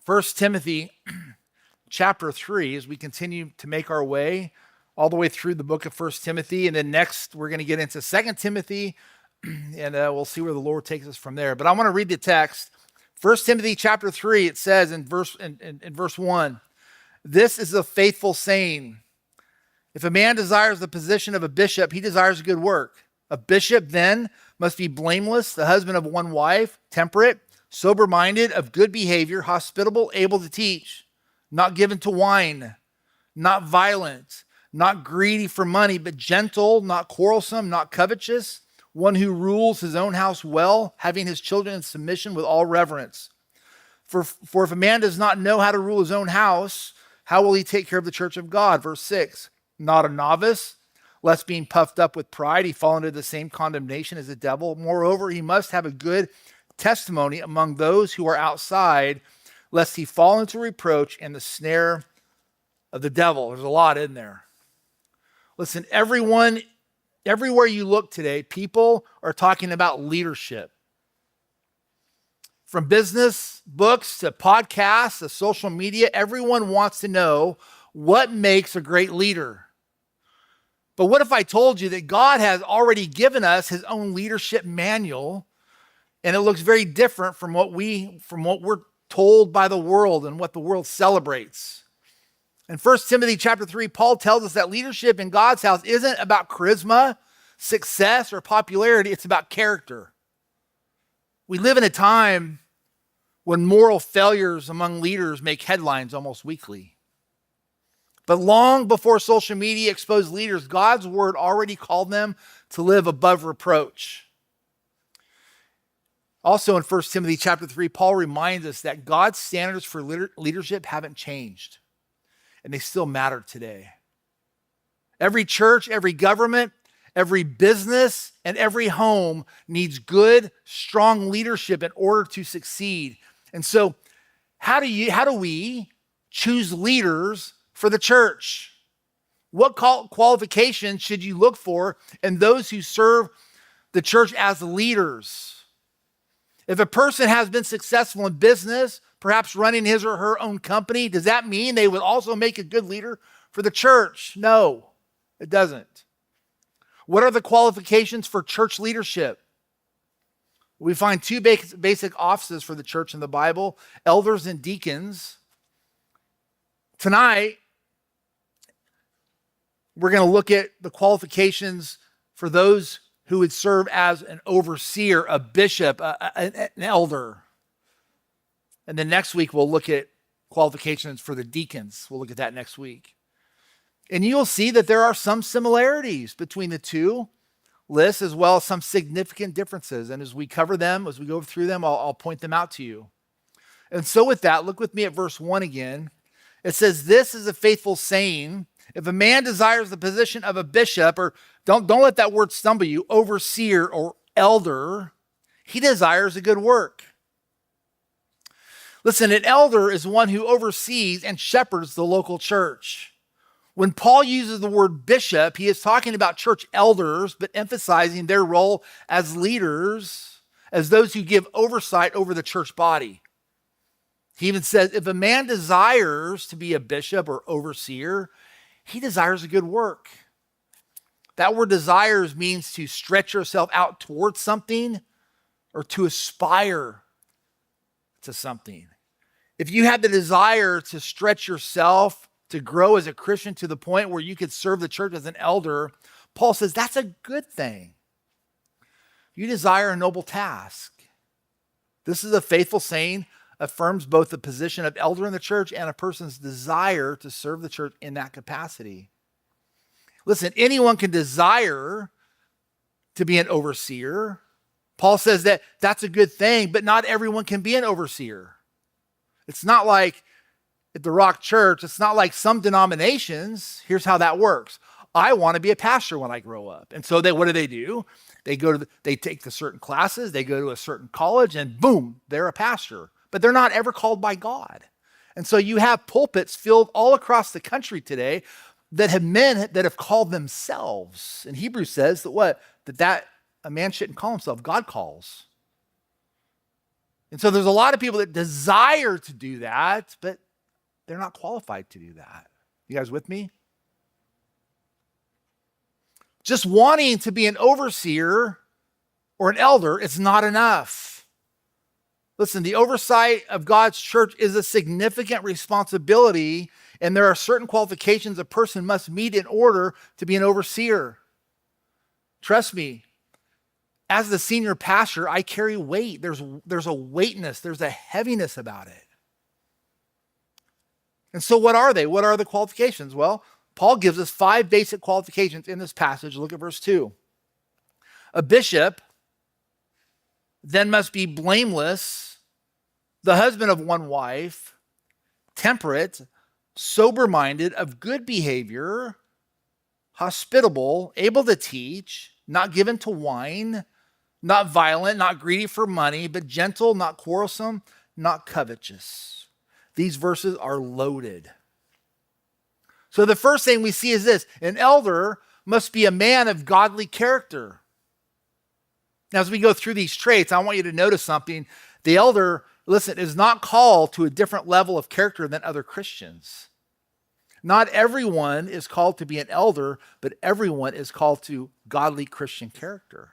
First Timothy chapter 3, as we continue to make our way all the way through the book of First Timothy. And then next, we're going to get into Second Timothy, and we'll see where the Lord takes us from there. But I want to read the text. First Timothy chapter 3, it says in verse 1, "This is a faithful saying. If a man desires the position of a bishop, he desires a good work. A bishop then must be blameless, the husband of one wife, temperate, sober-minded, of good behavior, hospitable, able to teach, not given to wine, not violent, not greedy for money, but gentle, not quarrelsome, not covetous, one who rules his own house well, having his children in submission with all reverence. For if a man does not know how to rule his own house, how will he take care of the church of God?" Verse 6, "Not a novice, lest being puffed up with pride, he fall into the same condemnation as the devil. Moreover, he must have a good testimony among those who are outside, lest he fall into reproach and the snare of the devil." There's a lot in there. Listen, everywhere you look today, people are talking about leadership. From business books to podcasts to social media, everyone wants to know what makes a great leader. But what if I told you that God has already given us his own leadership manual, and it looks very different from what we're told by the world and what the world celebrates? In 1 Timothy chapter 3, Paul tells us that leadership in God's house isn't about charisma, success, or popularity. It's about character. We live in a time when moral failures among leaders make headlines almost weekly. But long before social media exposed leaders, God's word already called them to live above reproach. Also in 1 Timothy chapter 3, Paul reminds us that God's standards for leadership haven't changed, and they still matter today. Every church, every government, every business, and every home needs good, strong leadership in order to succeed. And so, how do we choose leaders for the church? What qualifications should you look for in those who serve the church as leaders? If a person has been successful in business, perhaps running his or her own company, does that mean they would also make a good leader for the church? No, it doesn't. What are the qualifications for church leadership? We find two basic offices for the church in the Bible: elders and deacons. Tonight, we're going to look at the qualifications for those who would serve as an overseer, a bishop, an elder. And then next week, we'll look at qualifications for the deacons. We'll look at that next week. And you'll see that there are some similarities between the two lists, as well as some significant differences. And as we cover them, as we go through them, I'll point them out to you. And so with that, look with me at verse 1 again. It says, "This is a faithful saying. If a man desires the position of a bishop," or don't let that word stumble you, overseer or elder, "he desires a good work." Listen, an elder is one who oversees and shepherds the local church. When Paul uses the word bishop, he is talking about church elders, but emphasizing their role as leaders, as those who give oversight over the church body. He even says, if a man desires to be a bishop or overseer, he desires a good work. That word desires means to stretch yourself out towards something or to aspire to something. If you have the desire to stretch yourself, to grow as a Christian to the point where you could serve the church as an elder, Paul says that's a good thing. You desire a noble task. This is a faithful saying, affirms both the position of elder in the church and a person's desire to serve the church in that capacity. Listen, anyone can desire to be an overseer. Paul says that that's a good thing, but not everyone can be an overseer. It's not like at the Rock Church, it's not like some denominations. Here's how that works. I want to be a pastor when I grow up. And so what do? They take the certain classes, they go to a certain college, and boom, they're a pastor. But they're not ever called by God. And so you have pulpits filled all across the country today that have men that have called themselves. And Hebrews says that a man shouldn't call himself, God calls. And so there's a lot of people that desire to do that, but they're not qualified to do that. You guys with me? Just wanting to be an overseer or an elder is not enough. Listen, the oversight of God's church is a significant responsibility, and there are certain qualifications a person must meet in order to be an overseer. Trust me, as the senior pastor, I carry weight. There's a weightness, there's a heaviness about it. And so what are they? What are the qualifications? Well, Paul gives us 5 basic qualifications in this passage. Look at verse 2. A bishop then must be blameless, the husband of one wife, temperate, sober-minded, of good behavior, hospitable, able to teach, not given to wine, not violent, not greedy for money, but gentle, not quarrelsome, not covetous. These verses are loaded. So the first thing we see is this: an elder must be a man of godly character. Now, as we go through these traits, I want you to notice something. The elder, listen, is not called to a different level of character than other Christians. Not everyone is called to be an elder, but everyone is called to godly Christian character.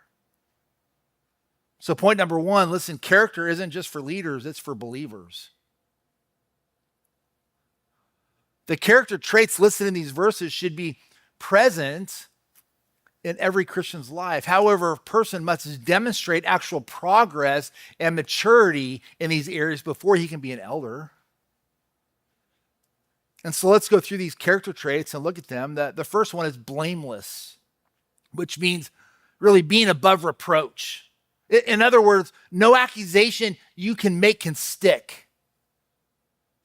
So point number 1, listen, character isn't just for leaders, it's for believers. The character traits listed in these verses should be present in every Christian's life. However, a person must demonstrate actual progress and maturity in these areas before he can be an elder. And so let's go through these character traits and look at them. The first one is blameless, which means really being above reproach. In other words, no accusation you can make can stick.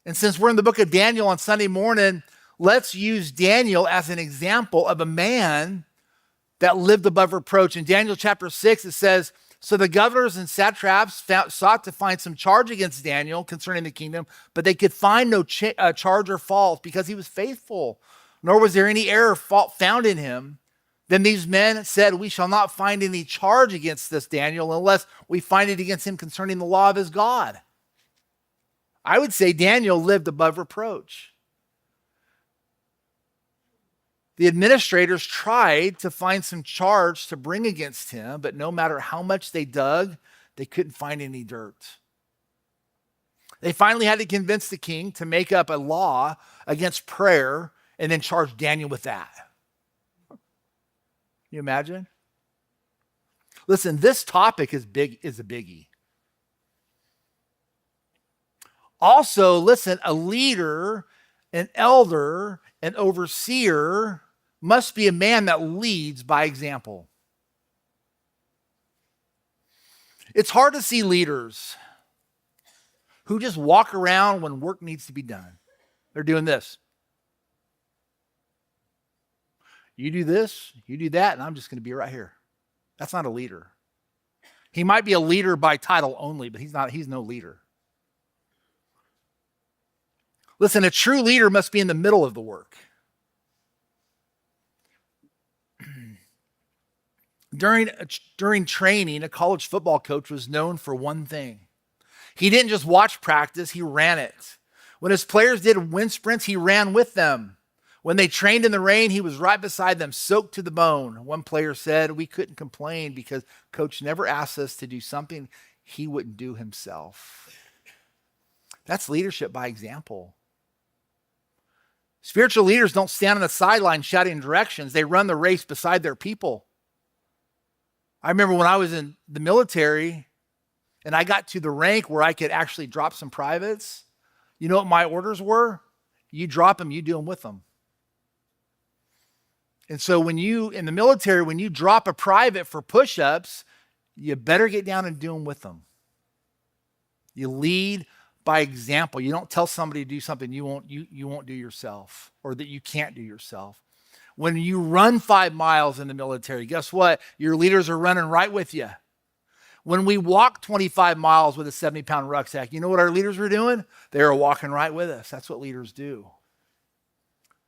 And since we're in the book of Daniel on Sunday morning, let's use Daniel as an example of a man that lived above reproach. In Daniel chapter 6, it says, so the governors and satraps sought to find some charge against Daniel concerning the kingdom, but they could find no charge or fault because he was faithful, nor was there any error or fault found in him. Then these men said, we shall not find any charge against this Daniel unless we find it against him concerning the law of his God. I would say Daniel lived above reproach. The administrators tried to find some charge to bring against him, but no matter how much they dug, they couldn't find any dirt. They finally had to convince the king to make up a law against prayer and then charge Daniel with that. Can you imagine? Listen, this topic is a biggie. Also, listen, a leader, an elder, an overseer must be a man that leads by example. It's hard to see leaders who just walk around when work needs to be done. They're doing this. You do this, you do that, and I'm just going to be right here. That's not a leader. He might be a leader by title only, but he's no leader. Listen, a true leader must be in the middle of the work. During training, a college football coach was known for one thing. He didn't just watch practice, he ran it. When his players did wind sprints, he ran with them. When they trained in the rain, he was right beside them, soaked to the bone. One player said, we couldn't complain because coach never asked us to do something he wouldn't do himself. That's leadership by example. Spiritual leaders don't stand on the sideline shouting directions. They run the race beside their people. I remember when I was in the military and I got to the rank where I could actually drop some privates. You know what my orders were? You drop them, you do them with them. And so in the military, when you drop a private for push-ups, you better get down and do them with them. You lead by example. You don't tell somebody to do something you won't do yourself, or that you can't do yourself. When you run 5 miles in the military, guess what? Your leaders are running right with you. When we walk 25 miles with a 70-pound rucksack, you know what our leaders were doing? They were walking right with us. That's what leaders do.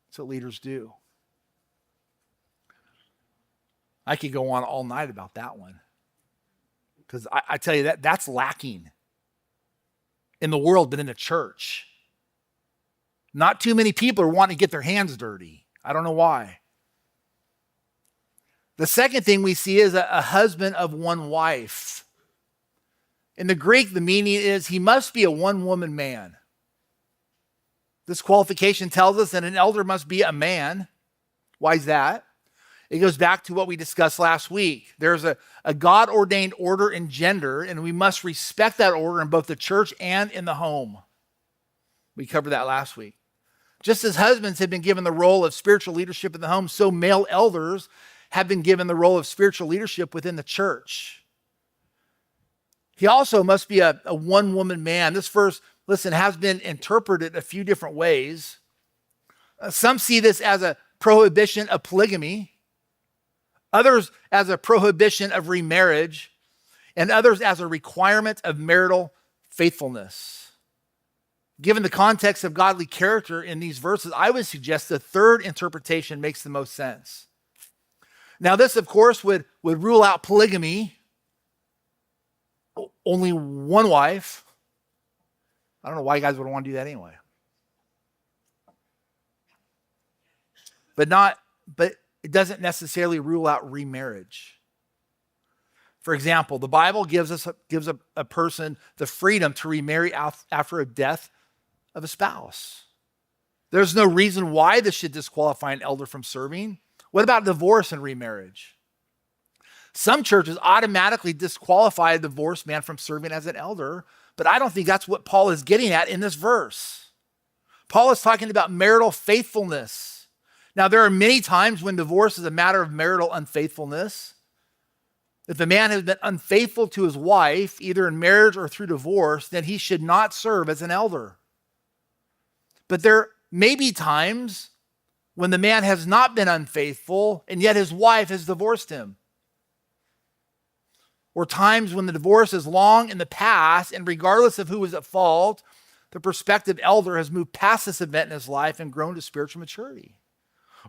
That's what leaders do. I could go on all night about that one, because I tell you that's lacking. in the world, but in the church. Not too many people are wanting to get their hands dirty. I don't know why. The second thing we see is a husband of one wife. In the Greek, the meaning is he must be a one-woman man. This qualification tells us that an elder must be a man. Why is that? It goes back to what we discussed last week. There's a God-ordained order in gender, and we must respect that order in both the church and in the home. We covered that last week. Just as husbands have been given the role of spiritual leadership in the home, so male elders have been given the role of spiritual leadership within the church. He also must be a one-woman man. This verse, listen, has been interpreted a few different ways. Some see this as a prohibition of polygamy, others as a prohibition of remarriage, and others as a requirement of marital faithfulness. Given the context of godly character in these verses, I would suggest the third interpretation makes the most sense. Now, this, of course, would rule out polygamy, only one wife. I don't know why you guys would want to do that anyway. But it doesn't necessarily rule out remarriage. For example, the Bible gives a person the freedom to remarry after a death of a spouse. There's no reason why this should disqualify an elder from serving. What about divorce and remarriage? Some churches automatically disqualify a divorced man from serving as an elder, but I don't think that's what Paul is getting at in this verse. Paul is talking about marital faithfulness. Now, there are many times when divorce is a matter of marital unfaithfulness. If the man has been unfaithful to his wife, either in marriage or through divorce, then he should not serve as an elder. But there may be times when the man has not been unfaithful, and yet his wife has divorced him. Or times when the divorce is long in the past, and regardless of who was at fault, the prospective elder has moved past this event in his life and grown to spiritual maturity.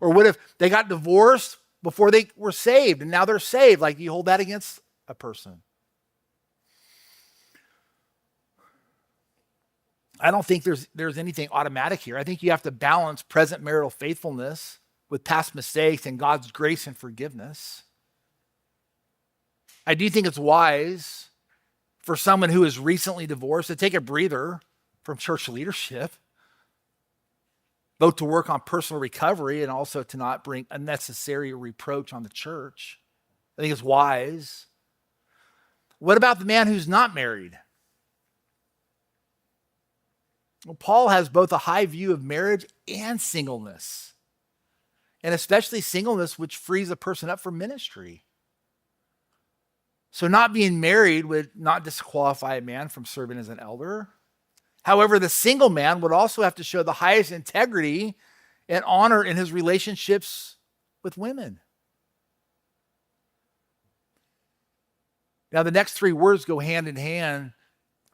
Or what if they got divorced before they were saved, and now they're saved? Like, do you hold that against a person? I don't think there's anything automatic here. I think you have to balance present marital faithfulness with past mistakes and God's grace and forgiveness. I do think it's wise for someone who is recently divorced to take a breather from church leadership, both to work on personal recovery and also to not bring unnecessary reproach on the church. I think it's wise. What about the man who's not married? Well, Paul has both a high view of marriage and singleness, and especially singleness, which frees a person up for ministry. So not being married would not disqualify a man from serving as an elder. However, the single man would also have to show the highest integrity and honor in his relationships with women. Now, the next three words go hand in hand: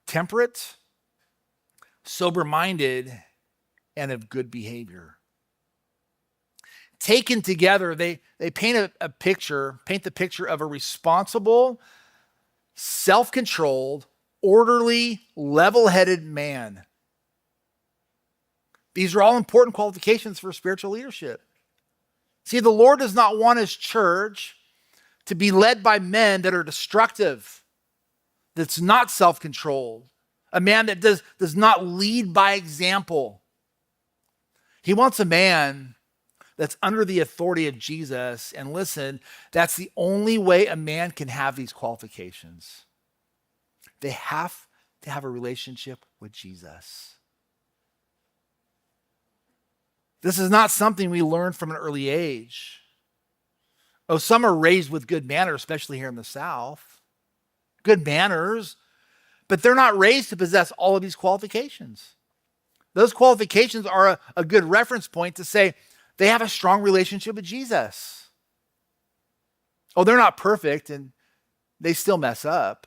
temperate, sober-minded, and of good behavior. Taken together, they paint the picture of a responsible, self-controlled, orderly, level-headed man. These are all important qualifications for spiritual leadership. See, the Lord does not want his church to be led by men that are destructive, that's not self-controlled, a man that does not lead by example. He wants a man that's under the authority of Jesus. And listen, that's the only way a man can have these qualifications. They have to have a relationship with Jesus. This is not something we learn from an early age. Oh, some are raised with good manners, especially here in the South. Good manners, but they're not raised to possess all of these qualifications. Those qualifications are a good reference point to say they have a strong relationship with Jesus. Oh, they're not perfect and they still mess up,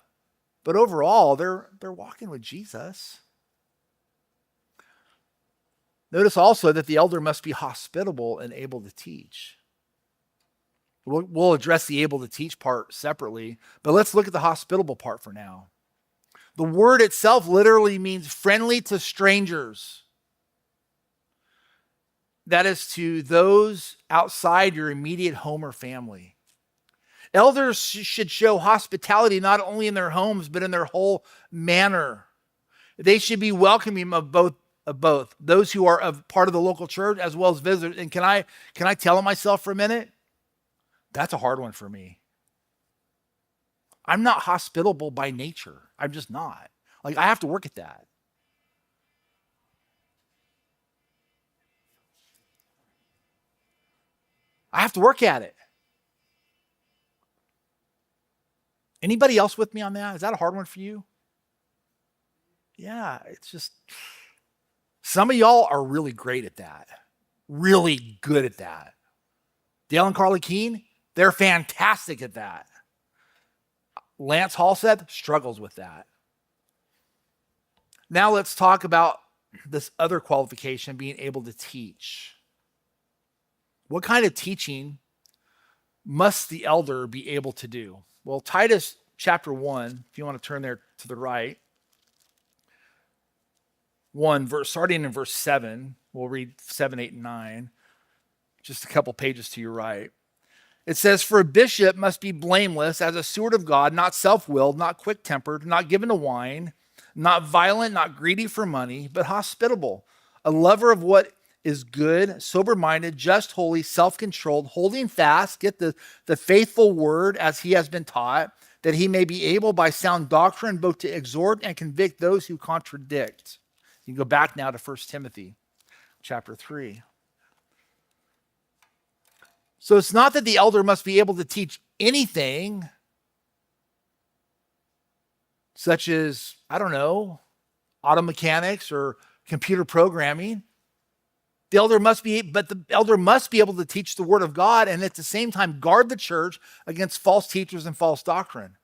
but overall, they're walking with Jesus. Notice also that the elder must be hospitable and able to teach. We'll address the able to teach part separately, but let's look at the hospitable part for now. The word itself literally means friendly to strangers. That is to those outside your immediate home or family. Elders should show hospitality not only in their homes, but in their whole manner. They should be welcoming of both those who are of part of the local church as well as visitors. And can I tell on myself for a minute? That's a hard one for me. I'm not hospitable by nature. I'm just not. Like, I have to work at that. I have to work at it. Anybody else with me on that? Is that a hard one for you? Yeah, it's just, some of y'all are really great at that. Really good at that. Dale and Carly Keene, they're fantastic at that. Lance Halstead struggles with that. Now let's talk about this other qualification, being able to teach. What kind of teaching must the elder be able to do? Well, Titus chapter 1, if you want to turn there to the right, 1 verse, starting in verse 7, we'll read 7, 8, and 9, just a couple pages to your right. It says, "For a bishop must be blameless as a steward of God, not self-willed, not quick-tempered, not given to wine, not violent, not greedy for money, but hospitable, a lover of what is good, sober-minded, just, holy, self-controlled, holding fast," get the faithful word as he has been taught, "that he may be able by sound doctrine both to exhort and convict those who contradict." You can go back now to 1 Timothy chapter 3. So it's not that the elder must be able to teach anything, such as, I don't know, auto mechanics or computer programming. The elder must be able to teach the word of God and at the same time guard the church against false teachers and false doctrine.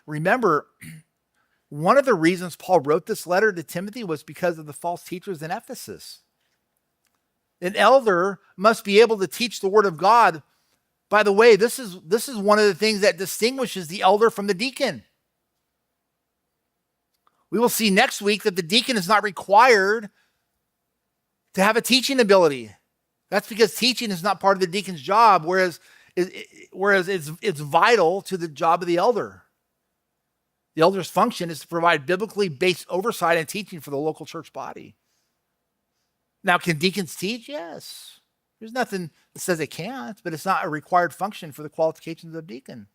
Remember, one of the reasons Paul wrote this letter to Timothy was because of the false teachers in Ephesus. An elder must be able to teach the word of God. By the way, this is one of the things that distinguishes the elder from the deacon. We will see next week that the deacon is not required to have a teaching ability. That's because teaching is not part of the deacon's job, whereas it's vital to the job of the elder. The elder's function is to provide biblically based oversight and teaching for the local church body. Now, can deacons teach? Yes. There's nothing that says they can't, but it's not a required function for the qualifications of deacon.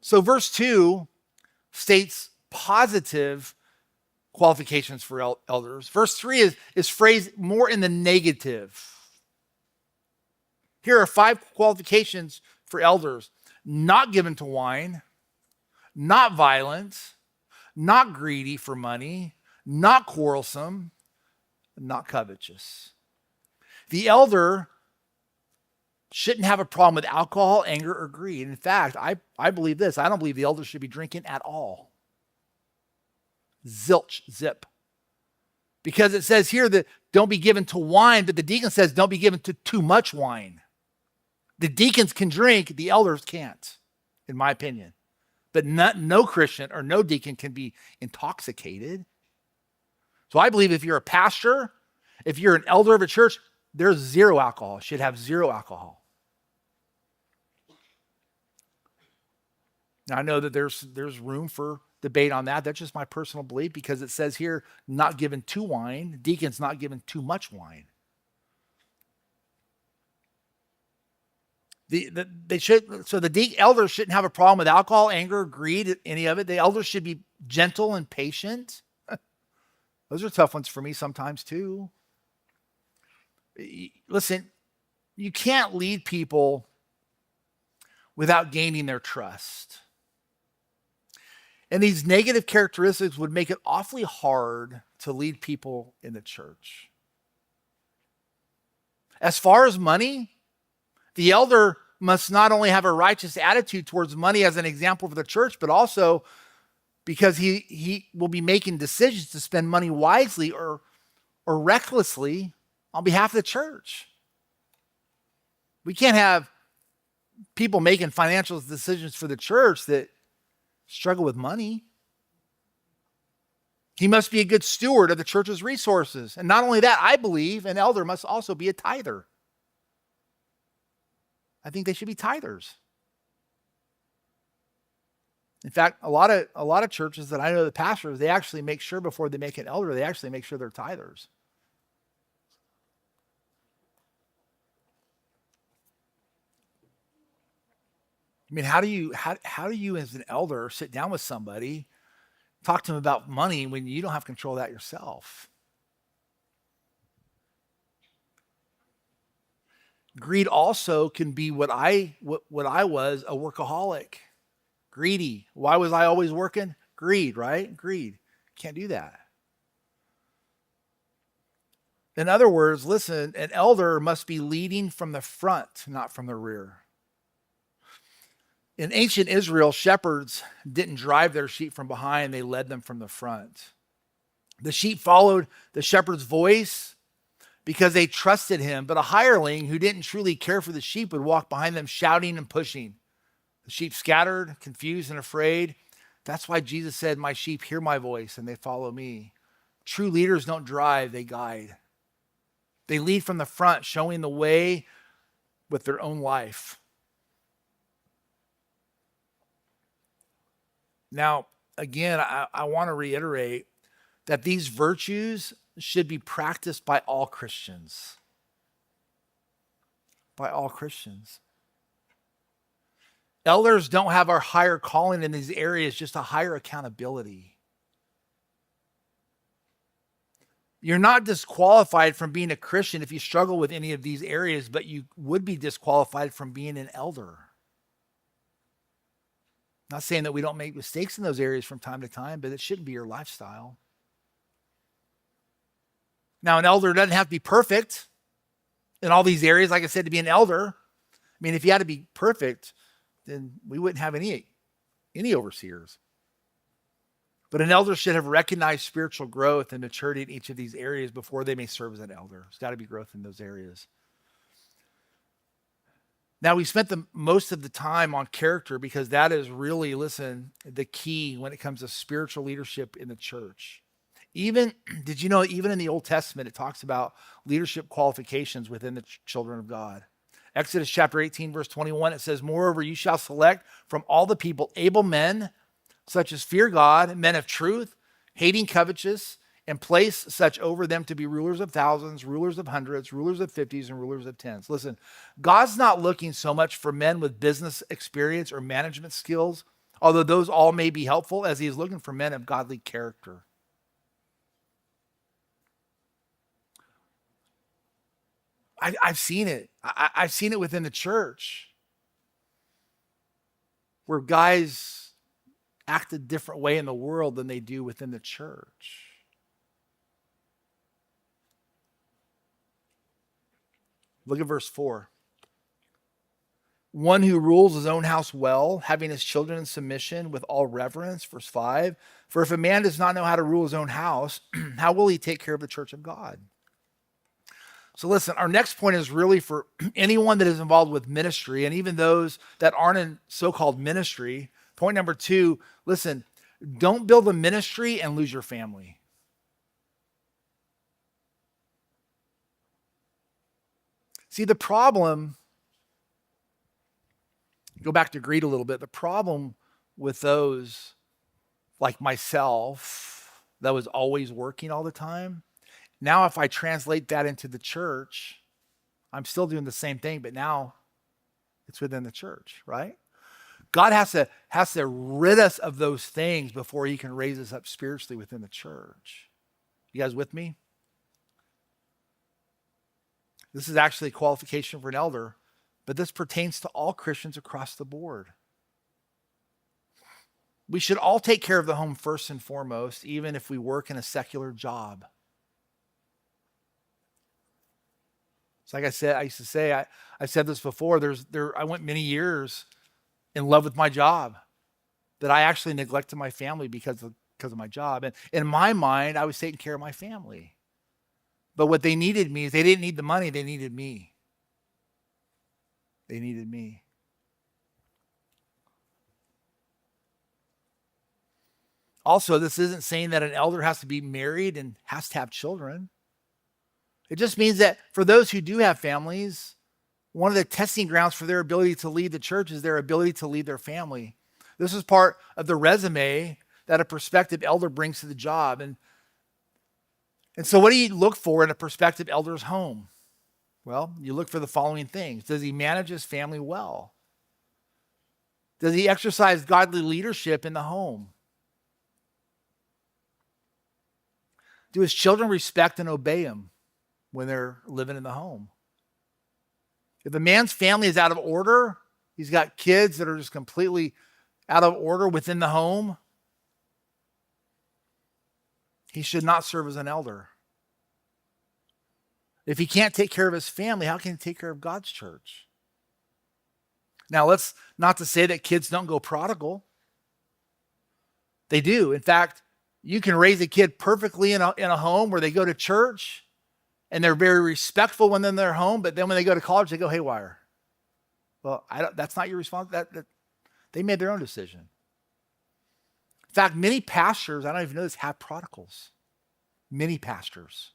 So verse 2 states positive qualifications for elders. Verse 3 is phrased more in the negative. Here are 5 qualifications for elders: not given to wine, not violent, not greedy for money, not quarrelsome, not covetous. The elder shouldn't have a problem with alcohol, anger, or greed. In fact, I believe this. I don't believe the elder should be drinking at all. Zilch, zip. Because it says here that don't be given to wine, but the deacon says don't be given to too much wine. The deacons can drink, the elders can't, in my opinion. But no Christian or no deacon can be intoxicated. So I believe if you're a pastor, if you're an elder of a church, there's zero alcohol. Should have zero alcohol. Now I know that there's room for debate on that. That's just my personal belief because it says here, not given to wine. Deacons not given too much wine. The elders shouldn't have a problem with alcohol, anger, greed, any of it. The elders should be gentle and patient. Those are tough ones for me sometimes too. Listen, you can't lead people without gaining their trust. And these negative characteristics would make it awfully hard to lead people in the church. As far as money, the elder must not only have a righteous attitude towards money as an example for the church, but also because he will be making decisions to spend money wisely or recklessly on behalf of the church. We can't have people making financial decisions for the church that struggle with money. He must be a good steward of the church's resources. And not only that, I believe an elder must also be a tither. I think they should be tithers. In fact, a lot of churches that I know, the pastors, they actually make sure before they make an elder, they actually make sure they're tithers. I mean, how do you as an elder sit down with somebody, talk to them about money when you don't have control of that yourself? Greed also can be what I was, a workaholic. Greedy. Why was I always working? Greed, right? Greed. Can't do that. In other words, listen, an elder must be leading from the front, not from the rear. In ancient Israel, shepherds didn't drive their sheep from behind, they led them from the front. The sheep followed the shepherd's voice because they trusted him, but a hireling who didn't truly care for the sheep would walk behind them shouting and pushing. The sheep scattered, confused, and afraid. That's why Jesus said, my sheep hear my voice and they follow me. True leaders don't drive, they guide. They lead from the front, showing the way with their own life. Now, again, I want to reiterate that these virtues should be practiced by all Christians. By all Christians. Elders don't have our higher calling in these areas, just a higher accountability. You're not disqualified from being a Christian if you struggle with any of these areas, but you would be disqualified from being an elder. Not saying that we don't make mistakes in those areas from time to time, but it shouldn't be your lifestyle. Now, an elder doesn't have to be perfect in all these areas. Like I said, to be an elder, I mean, if you had to be perfect, then we wouldn't have any overseers. But an elder should have recognized spiritual growth and maturity in each of these areas before they may serve as an elder. There's got to be growth in those areas. Now, we spent the most of the time on character because that is really, listen, the key when it comes to spiritual leadership in the church. Did you know, even in the Old Testament, it talks about leadership qualifications within the children of God. Exodus chapter 18, verse 21, it says, moreover, you shall select from all the people able men, such as fear God, men of truth, hating covetous, and place such over them to be rulers of thousands, rulers of hundreds, rulers of 50s, and rulers of tens. Listen, God's not looking so much for men with business experience or management skills, although those all may be helpful, as he is looking for men of godly character. I've seen it. I've seen it within the church where guys act a different way in the world than they do within the church. Look at verse 4. One who rules his own house well, having his children in submission with all reverence. Verse 5. For if a man does not know how to rule his own house, how will he take care of the church of God? So listen, our next point is really for anyone that is involved with ministry, and even those that aren't in so-called ministry. Point number 2, listen, don't build a ministry and lose your family. See, the problem, go back to greed a little bit, the problem with those like myself that was always working all the time, now if I translate that into the church, I'm still doing the same thing, but now it's within the church, right? God has to rid us of those things before he can raise us up spiritually within the church. You guys with me? This is actually a qualification for an elder, but this pertains to all Christians across the board. We should all take care of the home first and foremost, even if we work in a secular job. So like I said, I used to say, I've said this before, I went many years in love with my job that I actually neglected my family because of my job. And in my mind, I was taking care of my family. But what they needed me is they didn't need the money, they needed me. They needed me. Also, this isn't saying that an elder has to be married and has to have children. It just means that for those who do have families, one of the testing grounds for their ability to lead the church is their ability to lead their family. This is part of the resume that a prospective elder brings to the job. And so what do you look for in a prospective elder's home? Well, you look for the following things. Does he manage his family well? Does he exercise godly leadership in the home? Do his children respect and obey him when they're living in the home? If a man's family is out of order, he's got kids that are just completely out of order within the home, he should not serve as an elder. If he can't take care of his family, how can he take care of God's church? Now, let's not to say that kids don't go prodigal. They do. In fact, you can raise a kid perfectly in a home where they go to church and they're very respectful when they're in their home, but then when they go to college, they go haywire. Well, that's not your responsibility. They made their own decision. In fact, many pastors, I don't even know this, have prodigals. Many pastors.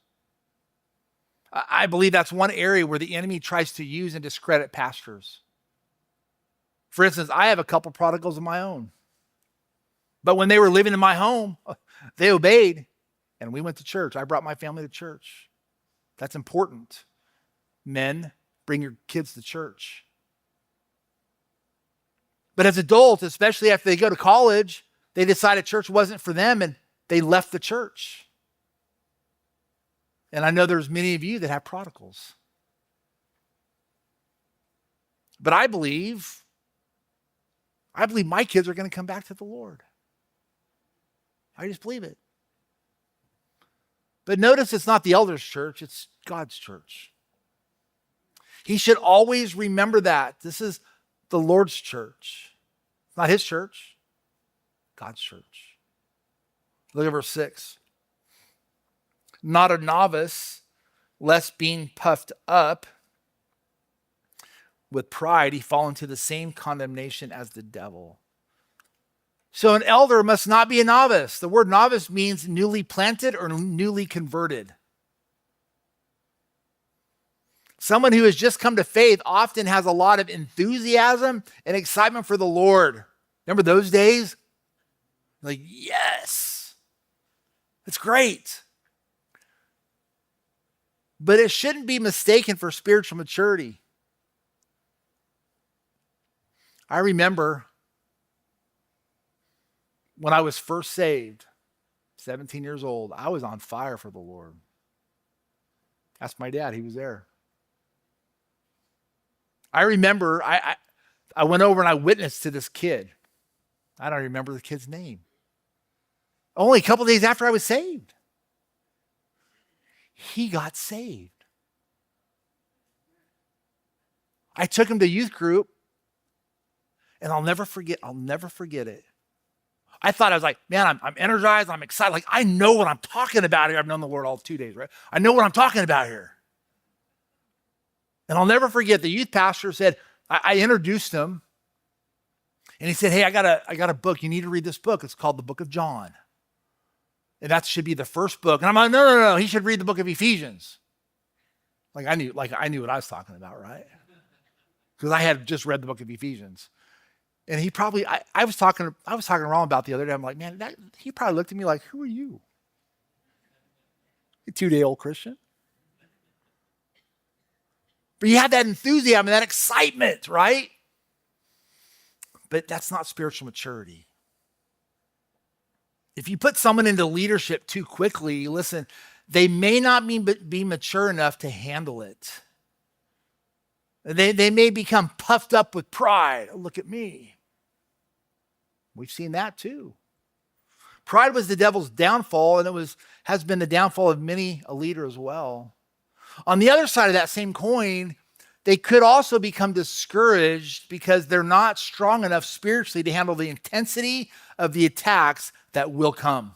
I believe that's one area where the enemy tries to use and discredit pastors. For instance, I have a couple prodigals of my own. But when they were living in my home, they obeyed, and we went to church. I brought my family to church. That's important. Men, bring your kids to church. But as adults, especially after they go to college, they decided church wasn't for them, and they left the church. And I know there's many of you that have prodigals. But I believe my kids are going to come back to the Lord. I just believe it. But notice it's not the elders' church, it's God's church. He should always remember that. This is the Lord's church. It's not his church, God's church. Look at verse 6. Not a novice, lest being puffed up with pride, he fall into the same condemnation as the devil. So an elder must not be a novice. The word novice means newly planted or newly converted. Someone who has just come to faith often has a lot of enthusiasm and excitement for the Lord. Remember those days? Like, yes, it's great. But it shouldn't be mistaken for spiritual maturity. I remember when I was first saved, 17 years old, I was on fire for the Lord. Ask my dad, he was there. I remember I went over and I witnessed to this kid. I don't remember the kid's name. Only a couple days after I was saved. He got saved. I took him to youth group, and I'll never forget it. I thought, I was like, man, I'm energized, I'm excited. Like, I know what I'm talking about here. I've known the Lord all 2 days, right? I know what I'm talking about here. And I'll never forget, the youth pastor said, I introduced him, and he said, hey, I got a book. You need to read this book. It's called the Book of John. And that should be the first book. And I'm like, no. He should read the book of Ephesians. I knew what I was talking about, right? Because I had just read the book of Ephesians. And he probably, I was talking wrong about the other day. I'm like, man, he probably looked at me like, who are you? A 2-day-old Christian? But you had that enthusiasm and that excitement, right? But that's not spiritual maturity. If you put someone into leadership too quickly, listen, they may not be mature enough to handle it. They may become puffed up with pride. Oh, look at me. We've seen that too. Pride was the devil's downfall, and has been the downfall of many a leader as well. On the other side of that same coin, they could also become discouraged because they're not strong enough spiritually to handle the intensity of the attacks that will come.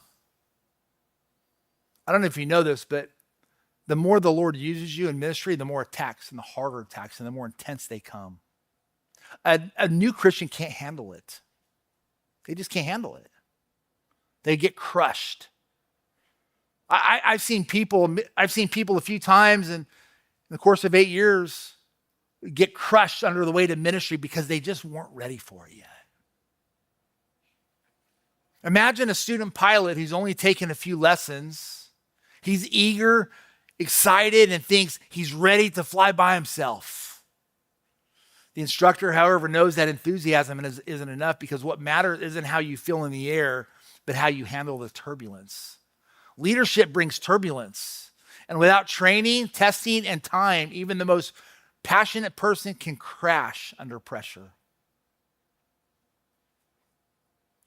I don't know if you know this, but the more the Lord uses you in ministry, the more attacks and the harder attacks and the more intense they come. A new Christian can't handle it. They just can't handle it. They get crushed. I've seen people a few times in the course of 8 years get crushed under the weight of ministry because they just weren't ready for it yet. Imagine a student pilot who's only taken a few lessons. He's eager, excited, and thinks he's ready to fly by himself. The instructor, however, knows that enthusiasm isn't enough, because what matters isn't how you feel in the air, but how you handle the turbulence. Leadership brings turbulence. And without training, testing, and time, even the most passionate person can crash under pressure.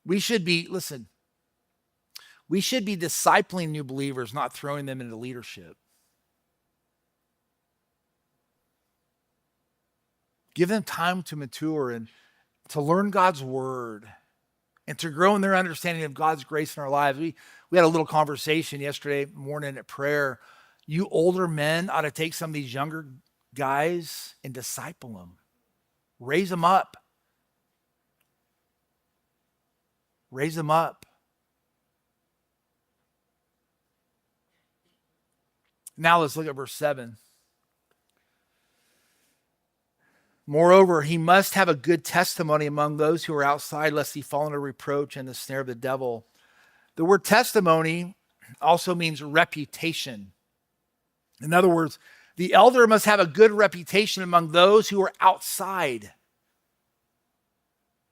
We should be discipling new believers, not throwing them into leadership. Give them time to mature and to learn God's word and to grow in their understanding of God's grace in our lives. We had a little conversation yesterday morning at prayer. You older men ought to take some of these younger guys and disciple them. Raise them up. Raise them up. Now let's look at verse 7. Moreover, he must have a good testimony among those who are outside, lest he fall into reproach and the snare of the devil. The word testimony also means reputation. In other words, the elder must have a good reputation among those who are outside.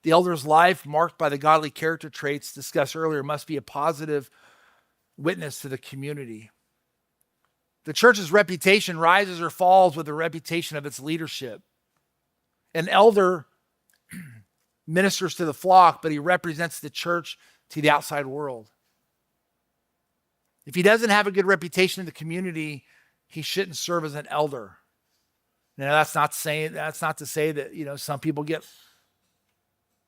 The elder's life, marked by the godly character traits discussed earlier, must be a positive witness to the community. The church's reputation rises or falls with the reputation of its leadership. An elder ministers to the flock, but he represents the church to the outside world. If he doesn't have a good reputation in the community, he shouldn't serve as an elder. Now, that's not to say that, some people get,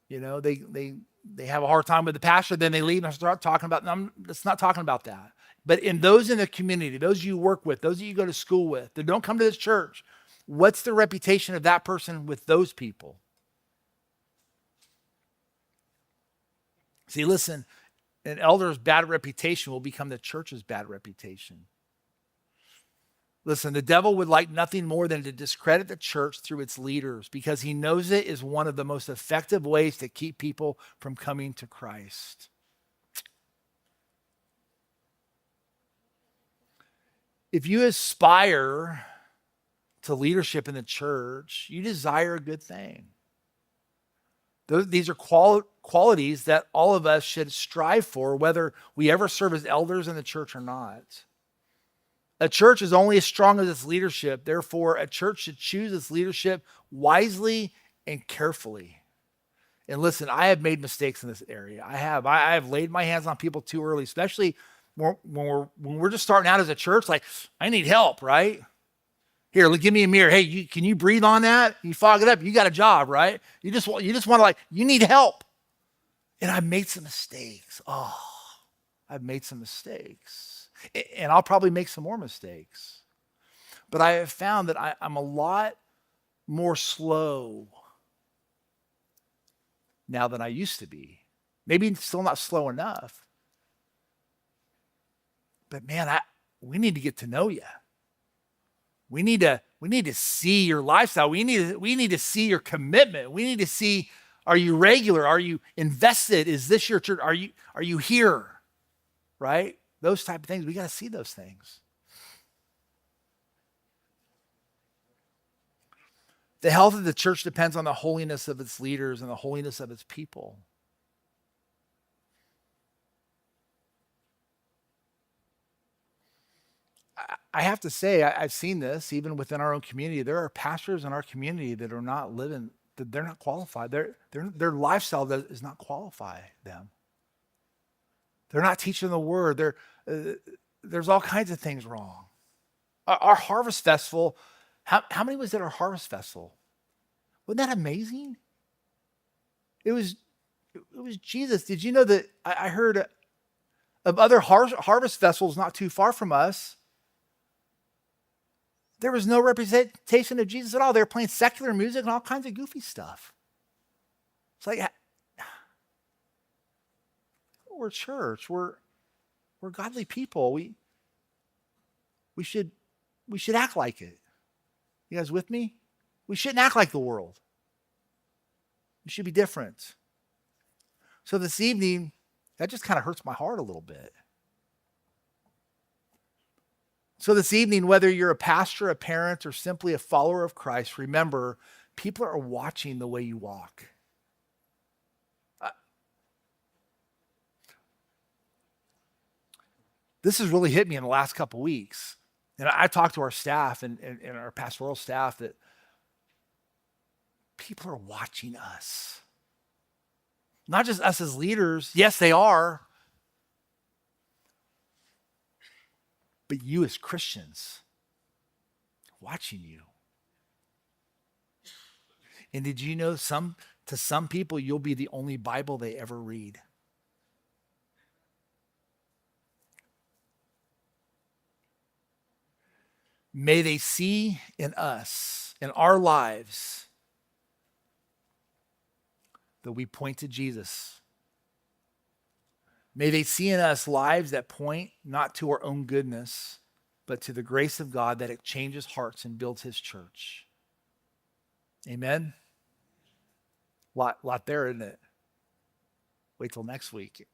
they have a hard time with the pastor, then they leave and start talking about them. It's not talking about that. But in those in the community, those you work with, those that you go to school with, that don't come to this church, what's the reputation of that person with those people? See, listen, an elder's bad reputation will become the church's bad reputation. Listen, the devil would like nothing more than to discredit the church through its leaders, because he knows it is one of the most effective ways to keep people from coming to Christ. If you aspire to leadership in the church, you desire a good thing. These are qualities that all of us should strive for, whether we ever serve as elders in the church or not. A church is only as strong as its leadership. Therefore, a church should choose its leadership wisely and carefully. And listen, I have made mistakes in this area. I have laid my hands on people too early, especially when we're just starting out as a church. Like, I need help, right? Here, give me a mirror. Hey, can you breathe on that? You fog it up. You got a job, right? You just want to, you need help. And I've made some mistakes. I've made some mistakes. And I'll probably make some more mistakes. But I have found that I'm a lot more slow now than I used to be. Maybe still not slow enough. But man, we need to get to know you. We need to see your lifestyle. We need to see your commitment. We need to see, are you regular? Are you invested? Is this your church? Are you here? Right? Those type of things. We got to see those things. The health of the church depends on the holiness of its leaders and the holiness of its people. I have to say, I've seen this even within our own community. There are pastors in our community that are not living, that they're not qualified. Their lifestyle does not qualify them. They're not teaching the word. There's all kinds of things wrong. Our harvest festival, how many was at our harvest festival? Wasn't that amazing? It was Jesus. Did you know that I heard of other harvest festivals not too far from us? There was no representation of Jesus at all. They were playing secular music and all kinds of goofy stuff. It's like, we're church. We're godly people. We should act like it. You guys with me? We shouldn't act like the world. We should be different. So this evening, that just kind of hurts my heart a little bit. So this evening, whether you're a pastor, a parent, or simply a follower of Christ, remember, people are watching the way you walk. This has really hit me in the last couple of weeks. And I talked to our staff and our pastoral staff that people are watching us. Not just us as leaders. Yes, they are. But you as Christians, watching you. And did you know to some people, you'll be the only Bible they ever read? May they see in us, in our lives, that we point to Jesus. May they see in us lives that point not to our own goodness, but to the grace of God that it changes hearts and builds his church. Amen? Lot there, isn't it? Wait till next week.